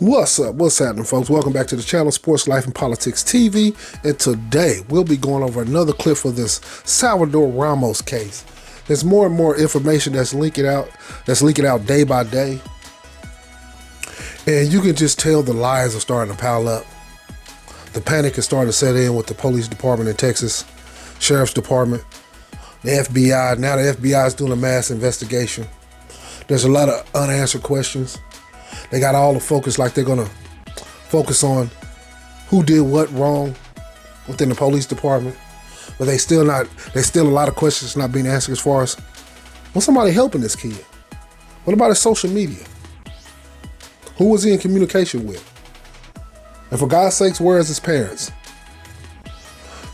What's up? What's happening, folks? Welcome back to the channel, Sports Life and Politics TV. And today we'll be going over another clip for this Salvador Ramos case. There's more and more information that's leaking out day by day. And you can just tell the lies are starting to pile up. The panic is starting to set in with the police department in Texas, sheriff's department, the FBI. Now the FBI is doing a mass investigation. There's a lot of unanswered questions. They got all the focus, like they're gonna focus on who did what wrong within the police department, but there's still a lot of questions not being answered as far as, was somebody helping this kid? What about his social media? Who was he in communication with? And for God's sakes, where is his parents?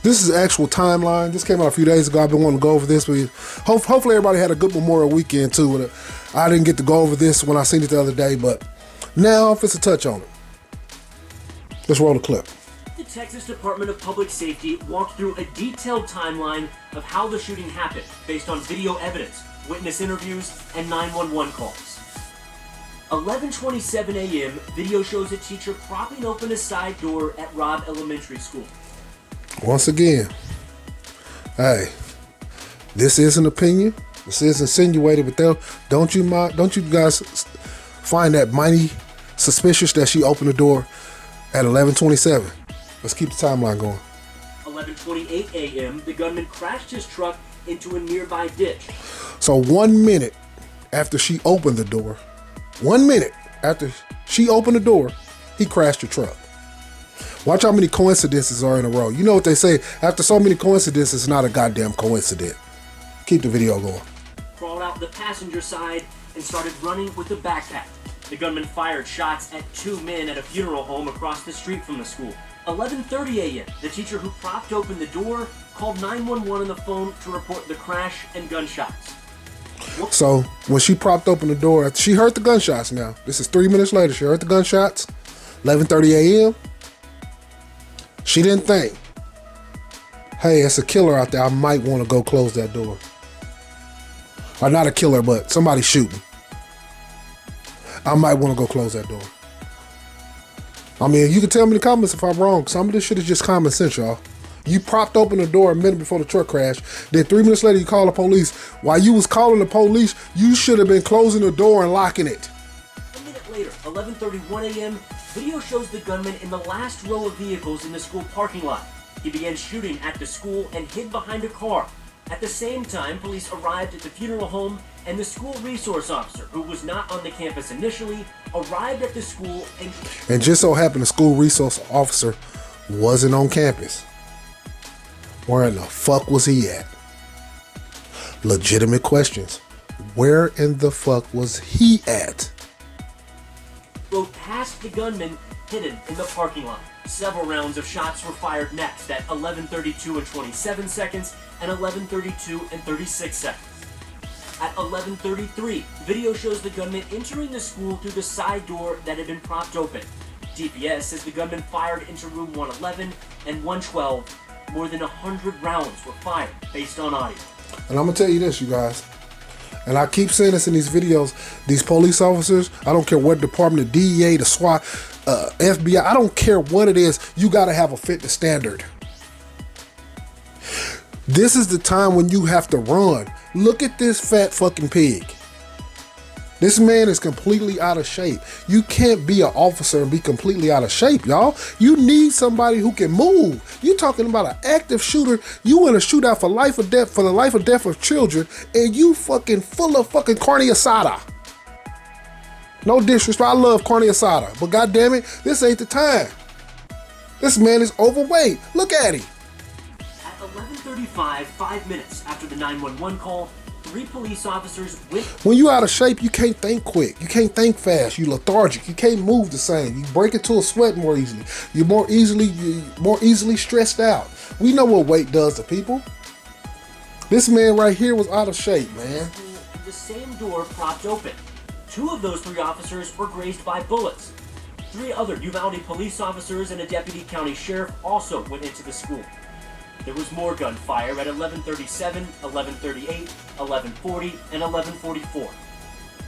This is the actual timeline. This came out a few days ago. I've been wanting to go over this, but hopefully everybody had a good Memorial weekend too. I didn't get to go over this when I seen it the other day, but now if it's a touch on it. Let's roll the clip. The Texas Department of Public Safety walked through a detailed timeline of how the shooting happened based on video evidence, witness interviews, and 911 calls. 11:27 a.m., video shows a teacher propping open a side door at Robb Elementary School. Once again, hey, this is an opinion. This is insinuated, but don't you guys find that mighty suspicious that she opened the door at 11:27? Let's keep the timeline going. 11:28 a.m., the gunman crashed his truck into a nearby ditch. So 1 minute after she opened the door, he crashed the truck. Watch how many coincidences are in a row. You know what they say, after so many coincidences, it's not a goddamn coincidence. Keep the video going. Crawled out the passenger side and started running with a backpack. The gunman fired shots at two men at a funeral home across the street from the school. 11:30 a.m., the teacher who propped open the door called 911 on the phone to report the crash and gunshots. So when she propped open the door, she heard the gunshots now. This is 3 minutes later. She heard the gunshots. 11:30 a.m. She didn't think, hey, it's a killer out there. I might want to go close that door. Or not a killer, but somebody shooting. I might want to go close that door. I mean, you can tell me in the comments if I'm wrong. Some of this shit is just common sense, y'all. You propped open the door a minute before the truck crashed. Then 3 minutes later, you call the police. While you was calling the police, you should have been closing the door and locking it. A minute later, 11:31 a.m., video shows the gunman in the last row of vehicles in the school parking lot. He began shooting at the school and hid behind a car. At the same time, police arrived at the funeral home, and the school resource officer, who was not on the campus initially, arrived at the school and just so happened the school resource officer wasn't on campus. Where in the fuck was he at? Legitimate questions. Where in the fuck was he at? Rode past the gunman hidden in the parking lot. Several rounds of shots were fired next at 11:32 and 27 seconds and 11:32 and 36 seconds. At 11:33, video shows the gunman entering the school through the side door that had been propped open. GPS says the gunman fired into room 111 and 112. More than 100 rounds were fired based on audio. And I'm gonna tell you this, you guys, and I keep saying this in these videos, these police officers, I don't care what department, the DEA, the SWAT, FBI, I don't care what it is, you gotta have a fitness standard. This is the time when you have to run. Look at this fat fucking pig. This man is completely out of shape. You can't be an officer and be completely out of shape, y'all. You need somebody who can move. You talking about an active shooter. You in a shootout for life or death, for the life or death of children, and you fucking full of fucking carne asada. No disrespect, I love carne asada, but goddamn it, this ain't the time. This man is overweight. Look at him. At 11:35, 5 minutes after the 911 call, 3 police officers went. When you out of shape, you can't think quick. You can't think fast. You lethargic. You can't move the same. You break into a sweat more easily. You're more easily stressed out. We know what weight does to people. This man right here was out of shape, man. The same door propped open. 2 of those 3 officers were grazed by bullets. 3 other Uvalde police officers and a deputy county sheriff also went into the school. There was more gunfire at 11:37, 11:38, 11:40, and 11:44.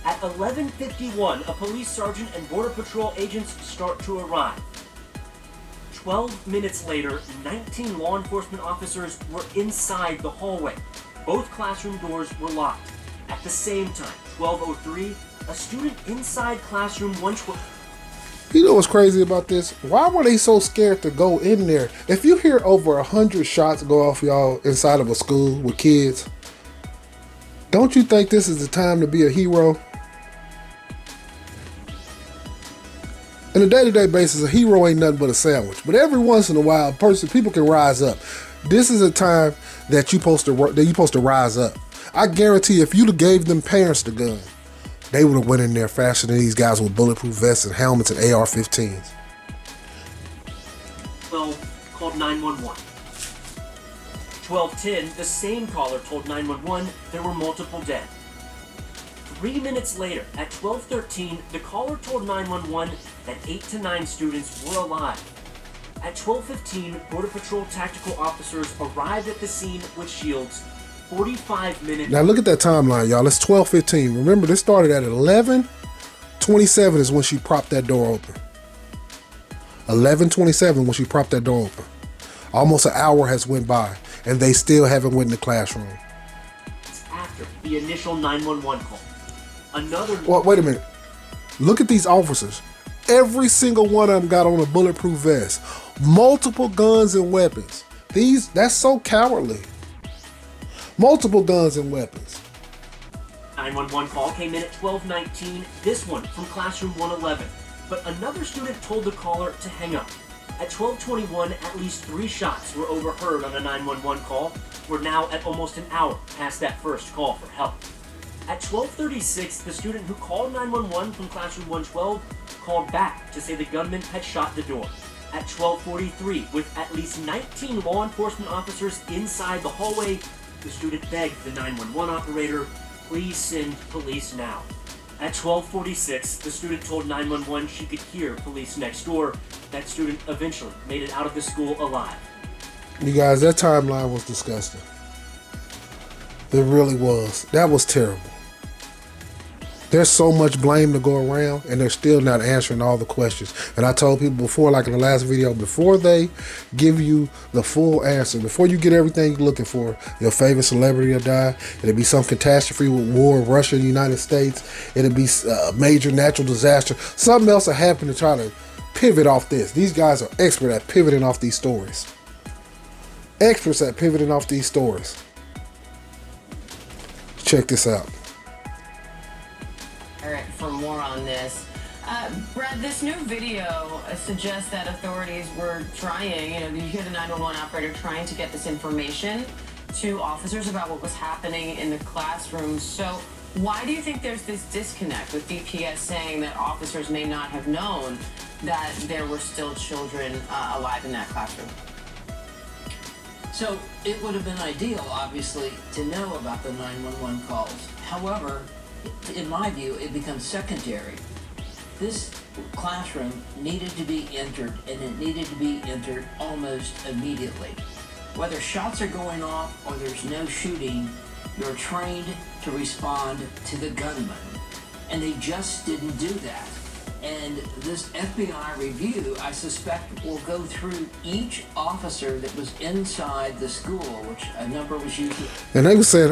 At 11:51, a police sergeant and Border Patrol agents start to arrive. 12 minutes later, 19 law enforcement officers were inside the hallway. Both classroom doors were locked. At the same time, 12:03, a student inside classroom 112. You know what's crazy about this? Why were they so scared to go in there? If you hear over 100 shots go off, y'all, inside of a school with kids, don't you think this is the time to be a hero? On a day-to-day basis, a hero ain't nothing but a sandwich. But every once in a while, people can rise up. This is a time that you're supposed to rise up. I guarantee if you'd have gave them parents the gun, they would have went in there faster than these guys with bulletproof vests and helmets and AR-15s. Well, called 911. 12:10, the same caller told 911 there were multiple dead. 3 minutes later, at 12:13, the caller told 911 that 8 to 9 students were alive. At 12:15, Border Patrol tactical officers arrived at the scene with shields. 45 minutes. Now look at that timeline, y'all. It's 12:15. Remember, this started at 11:27 is when she propped that door open. 11:27 when she propped that door open. Almost an hour has went by, and they still haven't went in the classroom. After the initial 911 call. Well, wait a minute. Look at these officers. Every single one of them got on a bulletproof vest. Multiple guns and weapons. That's so cowardly. Multiple guns and weapons. 911 call came in at 12:19, this one from classroom 111. But another student told the caller to hang up. At 12:21, at least 3 shots were overheard on a 911 call. We're now at almost an hour past that first call for help. At 12:36, the student who called 911 from classroom 112 called back to say the gunman had shot the door. At 12:43, with at least 19 law enforcement officers inside the hallway, the student begged the 911 operator, "Please send police now." At 12:46, the student told 911 she could hear police next door. That student eventually made it out of the school alive. You guys, that timeline was disgusting. It really was. That was terrible. There's so much blame to go around, and they're still not answering all the questions. And I told people before, like in the last video, before they give you the full answer, before you get everything you're looking for, your favorite celebrity will die, it'll be some catastrophe with war, Russia, United States, it'll be a major natural disaster, something else will happen to try to pivot off this. These guys are expert at pivoting off these stories. Experts at pivoting off these stories. Check this out. For more on this. Brad, this new video suggests that authorities were trying, you hear the 911 operator trying to get this information to officers about what was happening in the classroom. So why do you think there's this disconnect with DPS saying that officers may not have known that there were still children alive in that classroom? So it would have been ideal, obviously, to know about the 911 calls. However, in my view, it becomes secondary. This classroom needed to be entered, and it needed to be entered almost immediately. Whether shots are going off or there's no shooting, you're trained to respond to the gunman. And they just didn't do that. And this FBI review, I suspect, will go through each officer that was inside the school, which a number was used. And they were saying,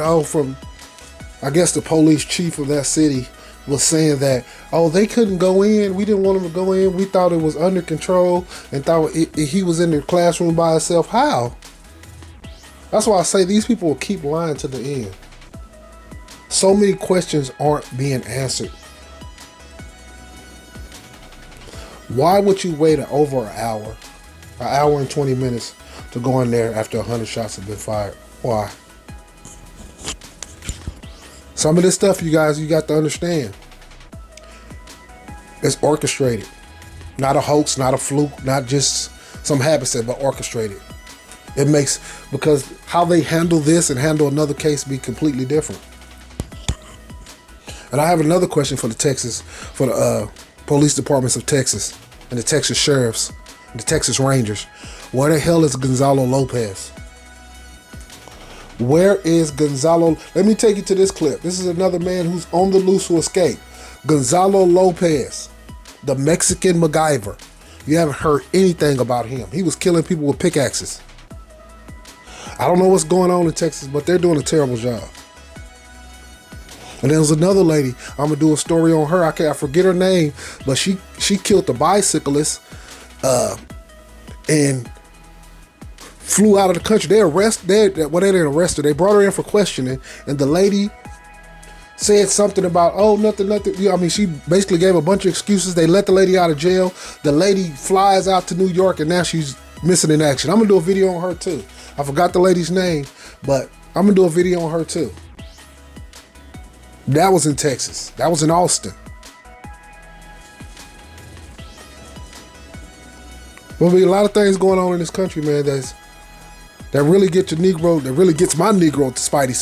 I guess the police chief of that city was saying that, they couldn't go in. We didn't want them to go in. We thought it was under control and thought he was in the classroom by himself. How? That's why I say these people will keep lying to the end. So many questions aren't being answered. Why would you wait over an hour and 20 minutes to go in there after 100 shots have been fired? Why? Some of this stuff, you guys, you got to understand. It's orchestrated. Not a hoax, not a fluke, not just some happenstance, but orchestrated. It makes, because how they handle this and handle another case be completely different. And I have another question for the police departments of Texas and the Texas sheriffs and the Texas Rangers. Where the hell is Gonzalo Lopez? Where is Gonzalo? Let me take you to this clip. This is another man who's on the loose who escaped. Gonzalo Lopez, the Mexican MacGyver. You haven't heard anything about him. He was killing people with pickaxes. I don't know what's going on in Texas, but they're doing a terrible job. And there was another lady. I'm gonna do a story on her. I forget her name, but she killed a bicyclist and flew out of the country. They didn't arrest her. They brought her in for questioning, and the lady said something about, oh, nothing. I mean, she basically gave a bunch of excuses. They let the lady out of jail. The lady flies out to New York, and now she's missing in action. I'm gonna do a video on her too. I forgot the lady's name, but I'm gonna do a video on her too. That was in Texas. That was in Austin. There'll be a lot of things going on in this country, man, that really get your Negro, that really gets my Negro to Spidey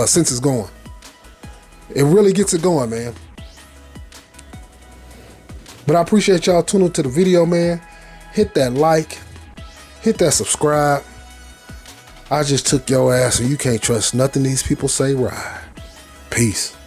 senses going. It really gets it going, man. But I appreciate y'all tuning to the video, man. Hit that like. Hit that subscribe. I just took your ass and you can't trust nothing these people say, right? Peace.